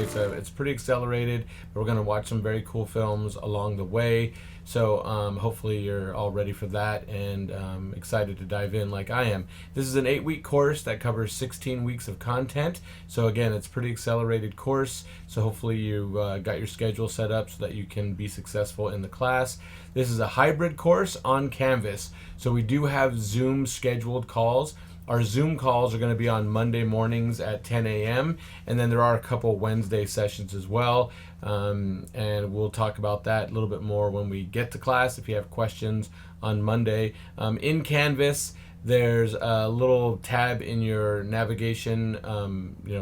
it's pretty accelerated, but we're going to watch some very cool films along the way. So hopefully you're all ready for that and excited to dive in like I am. This is an 8-week course that covers 16 weeks of content. So again, it's a pretty accelerated course. So hopefully you got your schedule set up so that you can be successful in the class. This is a hybrid course on Canvas. So we do have Zoom scheduled calls. Our Zoom calls are going to be on Monday mornings at 10 a.m. And then there are a couple Wednesday sessions as well. And we'll talk about that a little bit more when we get to class if you have questions on Monday. In Canvas, there's a little tab in your navigation,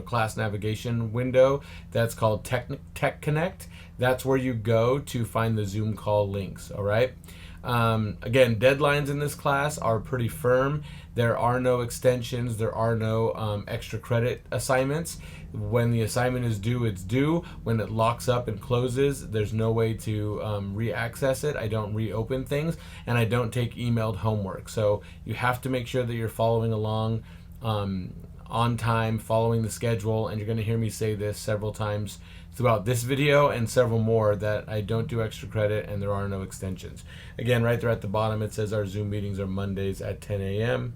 class navigation window that's called Tech Connect. That's where you go to find the Zoom call links, all right? Again, deadlines in this class are pretty firm. There are no extensions. There are no extra credit assignments. When the assignment is due, it's due. When it locks up and closes, there's no way to re-access it. I don't reopen things, and I don't take emailed homework. So you have to make sure that you're following along on time, following the schedule, and you're going to hear me say this several times throughout this video and several more, that I don't do extra credit and there are no extensions. Again, right there at the bottom, it says our Zoom meetings are Mondays at 10 a.m.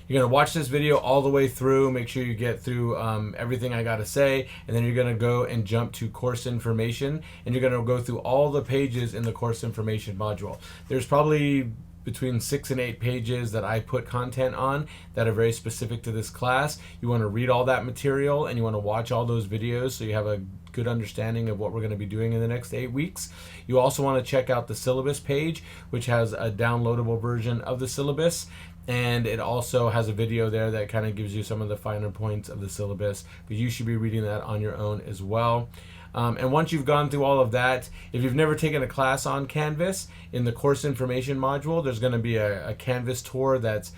You're going to watch this video all the way through. Make sure you get through everything I got to say, and then you're going to go and jump to course information, and you're going to go through all the pages in the course information module. There's probably between 6 and 8 pages that I put content on that are very specific to this class. You want to read all that material and you want to watch all those videos so you have a good understanding of what we're going to be doing in the next 8 weeks. You also want to check out the syllabus page, which has a downloadable version of the syllabus, and it also has a video there that kind of gives you some of the finer points of the syllabus, but you should be reading that on your own as well. And once you've gone through all of that, if you've never taken a class on Canvas, in the course information module, there's going to be a Canvas tour that's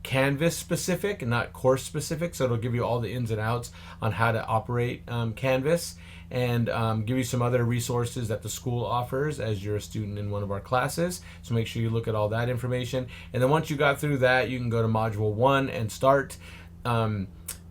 Canvas specific and not course specific. So it'll give you all the ins and outs on how to operate Canvas, and give you some other resources that the school offers as you're a student in one of our classes. So make sure you look at all that information. And then once you got through that, you can go to Module 1 and start.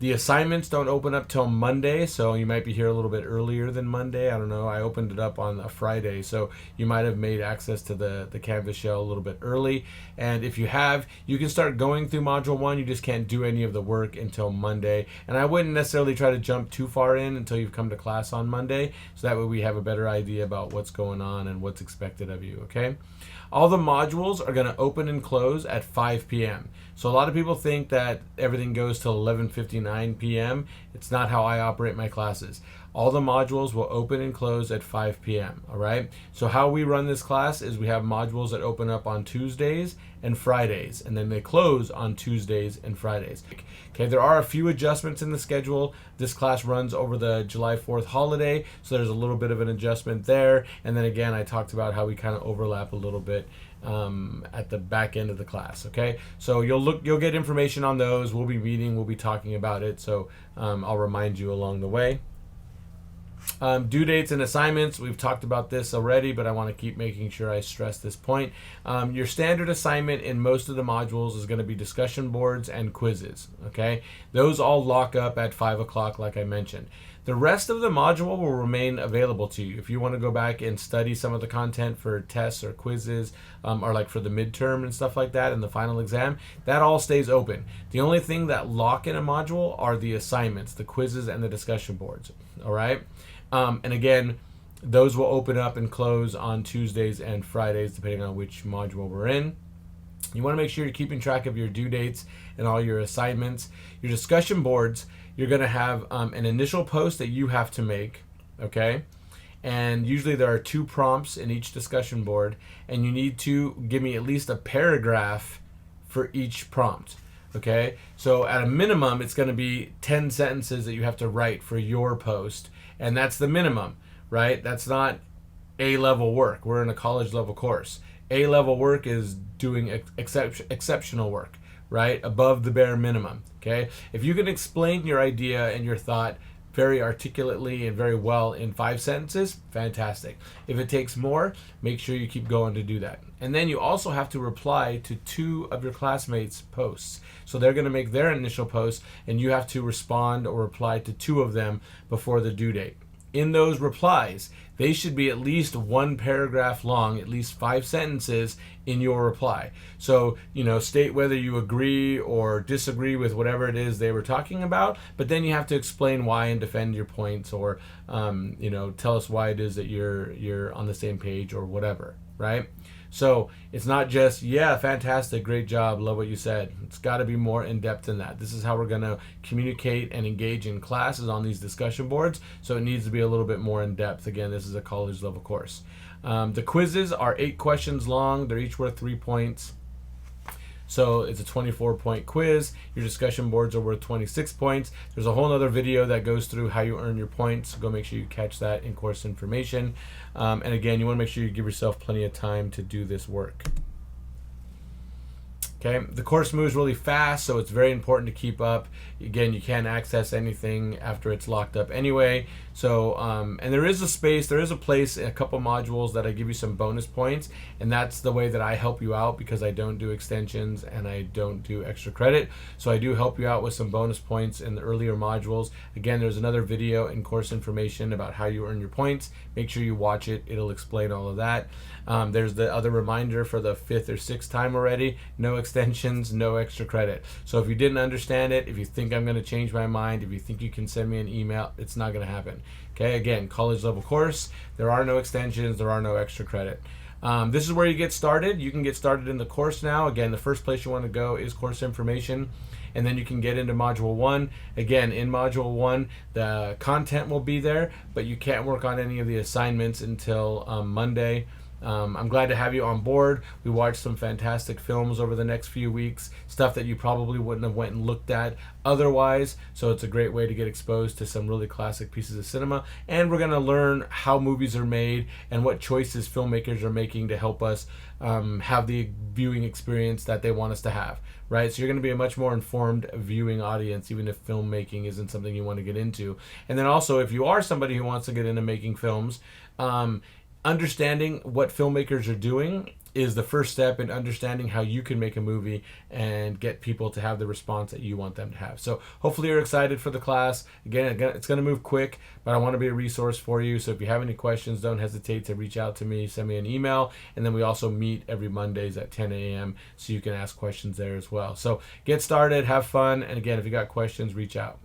The assignments don't open up till Monday, so you might be here a little bit earlier than Monday. I don't know. I opened it up on a Friday, so you might have made access to the Canvas shell a little bit early. And if you have, you can start going through Module 1. You just can't do any of the work until Monday. And I wouldn't necessarily try to jump too far in until you've come to class on Monday, so that way we have a better idea about what's going on and what's expected of you, okay? All the modules are going to open and close at 5 p.m. So a lot of people think that everything goes till 11:59 p.m. It's not how I operate my classes. All the modules will open and close at 5 p.m. All right. So how we run this class is we have modules that open up on Tuesdays and Fridays, and then they close on Tuesdays and Fridays. Okay, there are a few adjustments in the schedule. This class runs over the July 4th holiday, so there's a little bit of an adjustment there. And then again, I talked about how we kind of overlap a little bit at the back end of the class. Okay, so you'll get information on those. We'll be meeting, we'll be talking about it. So I'll remind you along the way. Due dates and assignments, we've talked about this already, but I want to keep making sure I stress this point. Your standard assignment in most of the modules is going to be discussion boards and quizzes. Okay, those all lock up at 5 o'clock like I mentioned. The rest of the module will remain available to you. If you want to go back and study some of the content for tests or quizzes, or like for the midterm and stuff like that and the final exam, that all stays open. The only thing that lock in a module are the assignments, the quizzes, and the discussion boards. All right. And again, those will open up and close on Tuesdays and Fridays, depending on which module we're in. You want to make sure you're keeping track of your due dates and all your assignments. Your discussion boards, you're going to have an initial post that you have to make, okay? And usually there are 2 prompts in each discussion board, and you need to give me at least a paragraph for each prompt. Okay, so at a minimum, it's going to be 10 sentences that you have to write for your post, and that's the minimum, right? That's not A-level work. We're in a college-level course. A-level work is doing exceptional work, right? Above the bare minimum, okay? If you can explain your idea and your thought very articulately and very well in 5 sentences, fantastic. If it takes more, make sure you keep going to do that. And then you also have to reply to 2 of your classmates' posts. So they're going to make their initial post, and you have to respond or reply to 2 of them before the due date. In those replies, they should be at least 1 paragraph long, at least 5 sentences in your reply. So, state whether you agree or disagree with whatever it is they were talking about, but then you have to explain why and defend your points, or, tell us why it is that you're on the same page or whatever, right? So it's not just, yeah, fantastic, great job, love what you said. It's got to be more in depth than that. This is how we're going to communicate and engage in classes on these discussion boards. So it needs to be a little bit more in depth. Again, this is a college level course. The quizzes are 8 questions long. They're each worth 3 points. So it's a 24-point quiz. Your discussion boards are worth 26 points. There's a whole other video that goes through how you earn your points. So go make sure you catch that in course information. And again, you want to make sure you give yourself plenty of time to do this work. Okay, the course moves really fast, so it's very important to keep up. Again, you can't access anything after it's locked up anyway. So, and there is a space, there is a place in a couple modules that I give you some bonus points, and that's the way that I help you out, because I don't do extensions and I don't do extra credit. So I do help you out with some bonus points in the earlier modules. Again, there's another video in course information about how you earn your points. Make sure you watch it. It'll explain all of that. There's the other reminder for the 5th or 6th time already. No extensions, no extra credit. So if you didn't understand it, if you think I'm going to change my mind, if you think you can send me an email, it's not going to happen. Okay, again, college level course. There are no extensions. There are no extra credit. This is where you get started. You can get started in the course now. Again, the first place you want to go is course information, and then you can get into module 1. Again, in module 1, the content will be there, but you can't work on any of the assignments until Monday. I'm glad to have you on board. We watched some fantastic films over the next few weeks, stuff that you probably wouldn't have went and looked at otherwise. So it's a great way to get exposed to some really classic pieces of cinema. And we're going to learn how movies are made and what choices filmmakers are making to help us have the viewing experience that they want us to have, right? So you're going to be a much more informed viewing audience, even if filmmaking isn't something you want to get into. And then also, if you are somebody who wants to get into making films, understanding what filmmakers are doing is the first step in understanding how you can make a movie and get people to have the response that you want them to have. So hopefully you're excited for the class. Again, it's going to move quick, but I want to be a resource for you. So if you have any questions, don't hesitate to reach out to me, send me an email. And then we also meet every Mondays at 10 a.m. so you can ask questions there as well. So get started, have fun. And again, if you got questions, reach out.